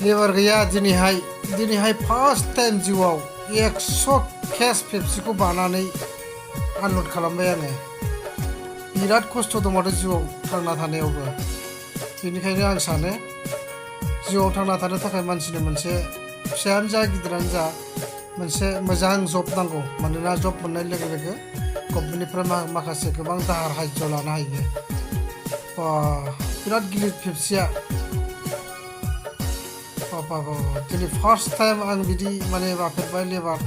लेबार गैया दिनैहाय first time जिउआव 100 केस पेप्सिखौ बानानै आनलड खालामबाय आङो। बिराद खस्थ' दं माथो जिउआव थांना थानायावबो। बेनिखायनो आं सानो जिउआव थांना थानो थाखाय मानसिनो मोनसे फिसायानो जा गिदिरानो जा मोनसे मोजां जब नांगौ। मानोना जब मोननाय लोगो लोगो गभर्नमेन्टनिफ्राय माखासे गोबां दाहार हायज्य लानो हायो। बिराद गिलिर पेप्सिया। दिनै फार्स्ट टाइम आं बिदि माने माफेरबाय लेबार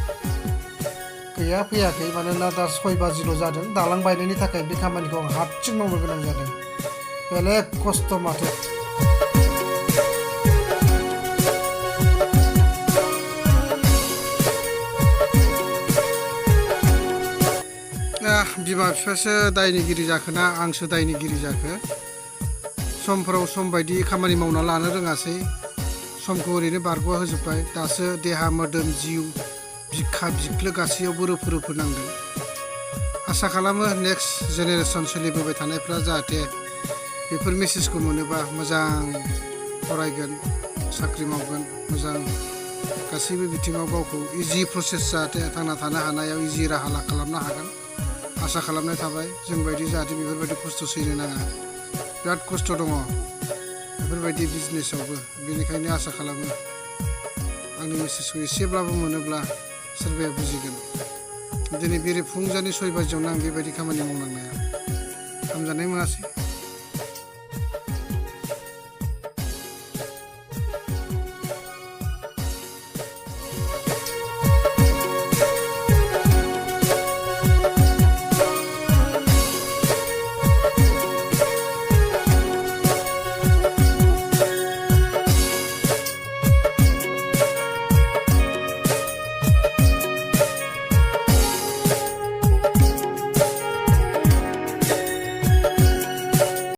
गैया फैयाखै। मानोना दा 6 बाजिल' जादों। दालां बायनायनि थाखाय बे खामानिखौ आं हारसिं मावनो गोनां जादों। बेलेग खस्थ' माथो। बिमा बिफायासो दायनिगिरि जाखोना आंसो दायनिगिरि जाखो? समफोराव सम बायदि खामानि मावना लानो रोङासै। समखौ ओरैनो बारग'आ होजोब्बाय। दासो देहा मोदोम जिउ बिखा बिख्लो गासैयावबो रोफो नांदों। आसा खालामो नेक्स्ट जेनेरेसन सोलिबोबाय थानायफ्रा जाहाथे बेफोर मेसेजखौ मोनोबा मोजां फरायगोन, साख्रि मावगोन, मोजां गासैबो बिथिङाव गावखौ इजि प्रसेस जाहाथे थांना थानो हानायाव इजि राहा खालामनो हागोन आसा खालामनाय थाबाय। जोंबायदि जाहाथे बेफोरबायदि खस्थ' सैनो नाङा। बिराद खस्थ' दङ बेफोरबायदि बिजनेसावबो। बेनिखायनो आसा खालामो आंनि मेसेजखौ एसेब्लाबो मोनोब्ला सोरबाया बुजिगोन। दिनै बेरे फुंजानि 6 बाजियावनो आं बेबायदि खामानि मावनांनाया हामजानाय मोनासै।